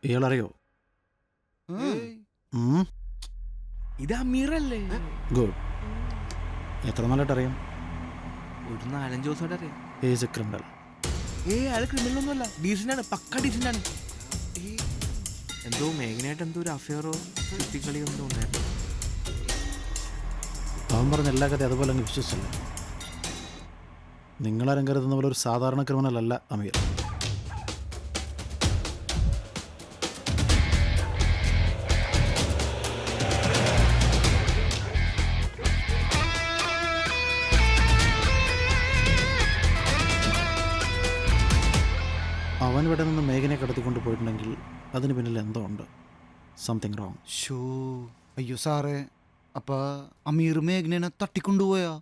ഇയാളറിയോ? ഇത് അമീറല്ലേ? ഗുഡ്. എത്ര നാളായിട്ട് അറിയാം? ഒരു 4-5 ദിവസമായിട്ട് അറിയാം. Is A criminal. അയാൾ ക്രിമിനൽ ഒന്നുമല്ല, ഡീസൻ്റാണ്, പക്ക ഡീസൻ്റാണ്. എന്തോ മേഘനയായിട്ട് എന്തോ ഒരു അഫെയറോ കുട്ടിക്കളി എന്തോ ഉണ്ടായിരുന്നു. അവൻ പറഞ്ഞ എല്ലാ കഥയും അതുപോലെ അങ്ങ് വിശ്വസിച്ചില്ല. നിങ്ങളാരും കരുതുന്ന പോലെ ഒരു സാധാരണ ക്രിമിനൽ അല്ല അമീർ. അവൻ ഇവിടെ നിന്ന് മേഘനെ കടത്തിക്കൊണ്ട് പോയിട്ടുണ്ടെങ്കിൽ അതിന് പിന്നിൽ എന്തോ ഉണ്ട്. Something wrong. ഷോ, അയ്യോ സാറേ, അപ്പൊ അമീർ മേഘ്നെ തട്ടിക്കൊണ്ടുപോയാ?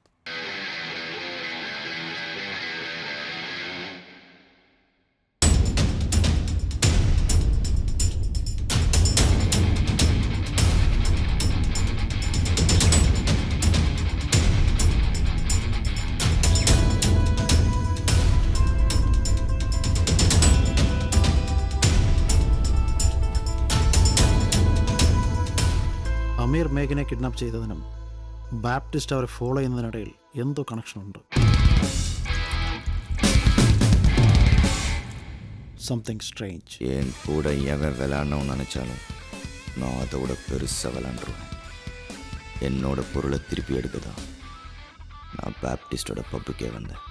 അമീർ മേഘനെ കിഡ്നാപ്പ് ചെയ്തതിനും ബാപ്റ്റിസ്റ്റ് അവരെ ഫോളോ ചെയ്യുന്നതിനിടയിൽ എന്തോ കണക്ഷനുണ്ട്. Something strange. என் கூட எவன் விளாடணும்னு நினச்சாலும் நான் அதோட பெருசாக விளாண்டுருவேன். என்னோட பொருளை திருப்பி எடுக்கதான் நான் பேப்டிஸ்டோட பப்புக்கே வந்தேன்.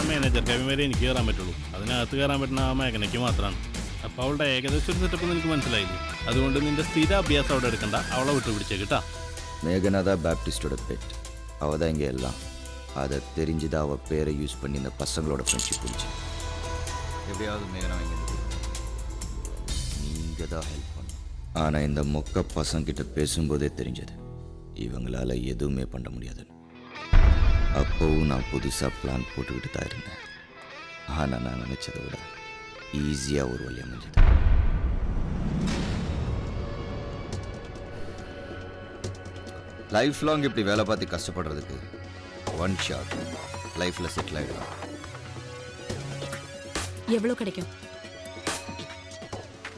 മാനേജർ കവി വരെ എനിക്ക് കയറാൻ പറ്റുള്ളൂ. അതിനകത്ത് കയറാൻ പറ്റുന്ന ആ മേഖലയ്ക്ക് മാത്രമാണ്. അപ്പോൾ അവളുടെ ഏകദേശം ഒരു സെറ്റപ്പ് എനിക്ക് മനസ്സിലായില്ലേ. അതുകൊണ്ട് നിന്റെ സ്ഥിര അഭ്യാസം അവിടെ എടുക്കണ്ട, അവളെ വിട്ടുപിടിച്ചേ കേട്ടാ. மேகனா தான் பேப்டிஸ்டோட பெட். அவள் தான் இங்கே எல்லாம். அதை தெரிஞ்சுதான் அவள் பேரை யூஸ் பண்ணி இந்த பசங்களோட ஃப்ரெண்ட்ஷிப் பிடிச்சி எப்படியாவது மேகனா வாங்கி நீங்கள் தான் ஹெல்ப் பண்ணணும். ஆனால் இந்த மொக்க பசங்கிட்ட பேசும்போதே தெரிஞ்சது இவங்களால எதுவுமே பண்ண முடியாதுன்னு. அப்போவும் நான் புதுசாக பிளான் போட்டுக்கிட்டு தான் இருந்தேன். ஆனால் நான் நினச்சதை விட ஈஸியாக ஒரு வழி அமைஞ்சது. லைஃப் லாங் இப்படி வேலை பார்த்து கஷ்டப்படுறதுக்கு ஒன் ஷாட் லைஃப்பில் செட்டில் ஆகிடலாம். எவ்வளோ கிடைக்கும்?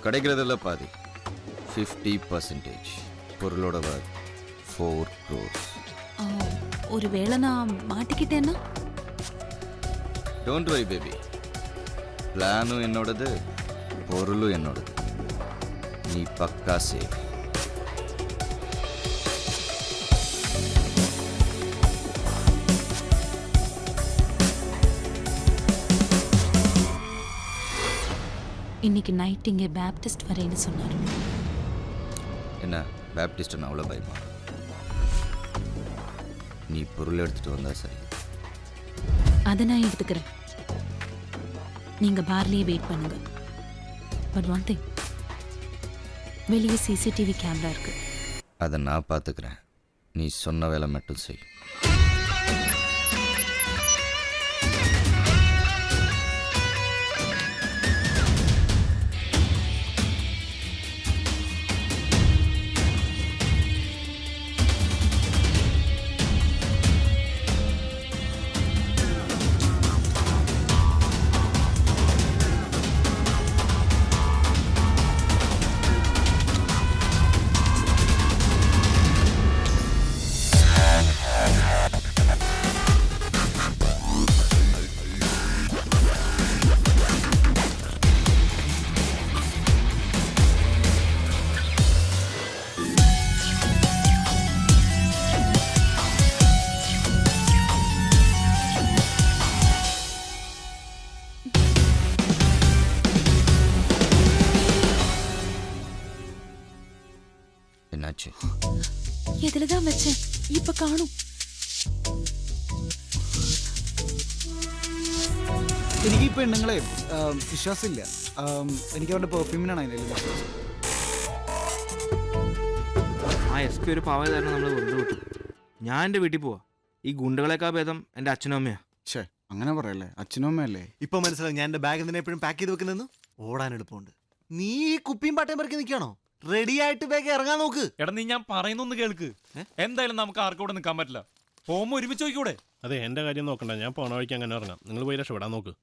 கிடைக்கிறதில்ல பாதி, 50%. பொருளோட 4 crores. ஒருவேளை நான் மாட்டிக்கிட்டேன்னா? டோன்ட் வரி பேபி, பிளானும் என்னோடது, பொருளும் என்னோடது. நீ பக்கா சேஃப். இன்னைக்கு நைட் இங்கே பேப்டிஸ்ட் வரேன்னு சொன்னார். என்ன பேப்டிஸ்ட் அவ்வளோ பயமா? நீ பொருள் எடுத்துட்டு வந்தா சரி. அதை நான் எடுத்துக்கிறேன். நீங்க பார்லயே வெயிட் பண்ணுங்க. பட் ஒன் திங், வெளியே சிசிடிவி கேமரா இருக்கு. அதை நான் பார்த்துக்கிறேன். நீ சொன்ன வேலை மட்டும் செய். என்னாச்சு? எதுலதான் வச்சேன் இப்ப காணும். എനിക്ക് ഈ പെണ്ണുങ്ങളെ വിശ്വാസമില്ല. എനിക്ക് അവരുടെ പെർഫ്യൂമിനാണ് അതിൻ്റെ വിശ്വാസം. ആ എസ് പി ഒരു പാവതാരണം നമ്മൾ വെറുതെ വിട്ടു. ഞാൻ എൻ്റെ വീട്ടിൽ പോവാ. ഈ ഗുണ്ടകളെക്കാൾ ഭേദം എൻ്റെ അച്ഛനും അമ്മയാ. ഛേ അങ്ങനെ പറയല്ലേ, അച്ഛനും അമ്മയല്ലേ. ഇപ്പൊ മനസ്സിലാവും ഞാൻ എന്റെ ബാഗ് എന്തിനാ എപ്പോഴും പാക്ക് ചെയ്ത് വെക്കുന്നതെന്ന്. ഓടാൻ എളുപ്പമുണ്ട്. നീ ഈ കുപ്പിയും പാട്ടയും പെറുക്കി നിൽക്കണോ? റെഡി ആയിട്ട് വേഗം ഇറങ്ങാൻ നോക്ക്. എടാ നീ ഞാൻ പറയുന്നൊന്ന് കേൾക്ക്. എന്തായാലും നമുക്ക് ആർക്കും ഇവിടെ നിൽക്കാൻ പറ്റില്ല. പോകുമ്പോ ഒരുമിച്ച് നോക്കിക്കൂടെ? അതെ, എൻ്റെ കാര്യം നോക്കണ്ട, ഞാൻ പോണ വഴിക്ക് അങ്ങനെ ഇറങ്ങാം. നിങ്ങൾ പോയി രക്ഷപ്പെടാൻ നോക്ക്.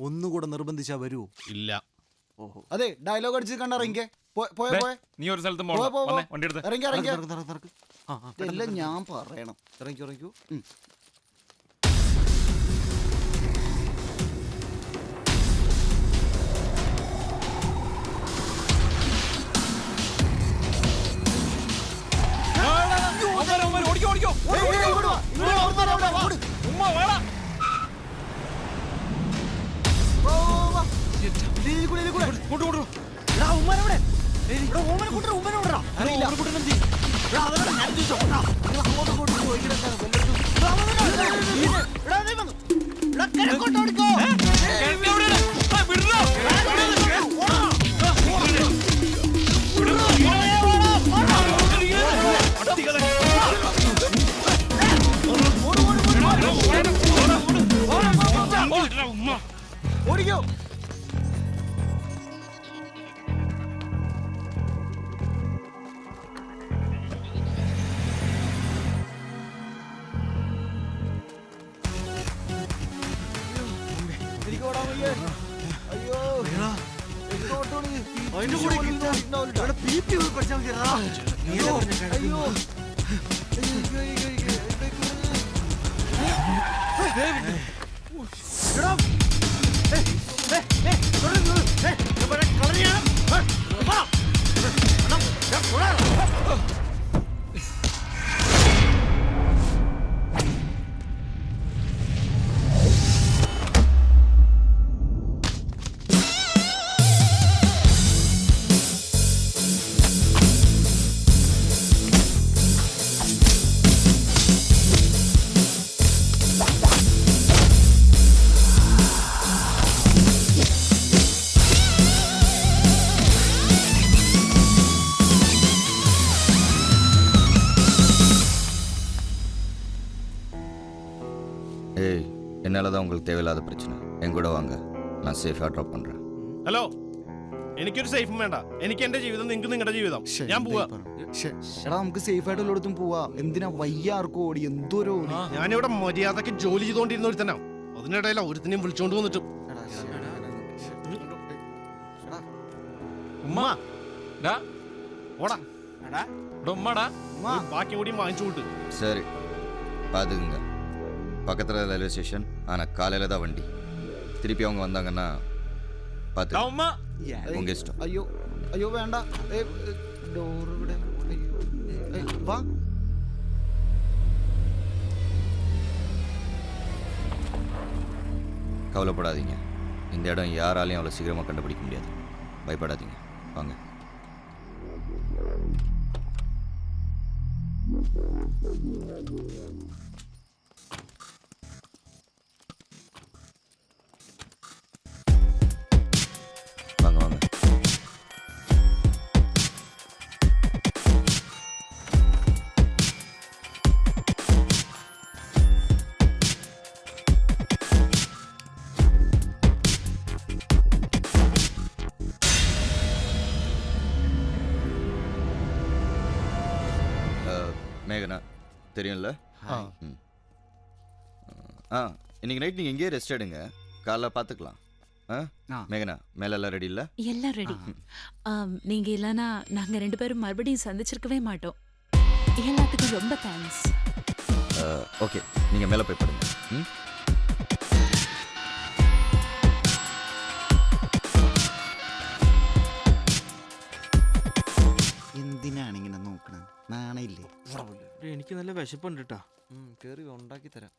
ഒന്നുകൂടെ നിർബന്ധിച്ചാ വരുമോ? ഇല്ല. ഓഹോ, അതെ ഡയലോഗ് അടിച്ച് കണ്ടിറങ്ങിക്കേ. പോയെ നീ ഒരു സ്ഥലത്ത് പോ, പോ, പോ. വണ്ടി എടുത്ത്. ഇറങ്ങി ഇറങ്ങി. നടക്ക്. ആ, ആ, ഇതെല്ലാം ഞാൻ പറയണം. ഇറങ്ങിക്കോ. ഓടിക്കോ ഓടിക്കോ. ഉമ്മ വേടാ. കൊണ്ടു ഓടിക്കോ. എനിക്ക് ഓടാൻ വയ്യേ. അയ്യോ എന്തോട്ടാണ് അതിന്റെ കൂടെ ഇവിടെ PP പോയി പഠിച്ചാൽ മതിയെടാ. അയ്യോ അയ്യോ. ஏய், என்னால் தான் உங்களுக்கு தேவையில்லாத பிரச்சனை. என் கூட வாங்க, நான் சேஃபாக ட்ராப் பண்ணுறேன். ഹലോ, എനിക്കൊരു സേഫും വേണ്ട. എനിക്ക് എൻ്റെ ജീവിതം, നിങ്ങൾക്ക് നിങ്ങളുടെ ജീവിതം. ഞാൻ പോവാ. എടാ നമുക്ക് സേഫ് ആയിട്ട് ഉള്ളിടത്തും പോവാ. എന്തിനാ വയ്യ ആർക്കും ഓടി എന്തോരോ ഓടി. ഞാനിവിടെ മര്യാദക്ക് ജോലി ചെയ്തുകൊണ്ടിരുന്ന ഒരുത്തനാ. അതിനിടയില ഒരുത്തിനെയും വിളിച്ചോണ്ട് വന്നിട്ടും. ഉമ്മ ഡാ ഓടാ, എടാ ഉമ്മടാ. ബാക്കി കൂടി വാങ്ങിച്ചു കൂട്ട്. சரி பார்த்துக்குங்க, பக்கத்தில் ரயில்வே ஸ்டேஷன். ஆனால் காலையில் தான் வண்டி. திருப்பி அவங்க வந்தாங்கன்னா பார்த்து ഉമ്മ உங்கள் இஷ்டம். അയ്യോ അയ്യോ വേണ്ട. ഡോർ ഇവിടെ. അയ്യോ. വാ. கவலைப்படாதீங்க, இந்த இடம் யாராலையும் அவ்வளோ சீக்கிரமாக கண்டுபிடிக்க முடியாது. பயப்படாதீங்க, வாங்க. வாங்க வாங்க. மேகனா தெரியும்ல? ம். ஆ, இன்னைக்கு நைட் நீங்கள் எங்கேயே ரெஸ்ட் எடுங்க, காலைல பார்த்துக்கலாம். மேகனா, மேலெல்லாம் ரெடி இல்லை? எல்லாம் ரெடி. நீங்க இல்லனா நாங்க ரெண்டு பேரும் மறுபடியும் சந்திச்சிருக்கவே மாட்டோம். எல்லாத்துக்கும் ரொம்ப தேங்க்ஸ். ஓகே, நீங்கள் மேலே போய் படுங்க. ம். എന്തിനാണ് ഇങ്ങനെ നോക്കണത്? നാണയില്ലേ? എനിക്ക് നല്ല വിശപ്പുണ്ട് കേട്ടാ. കേറി ഉണ്ടാക്കി തരാം.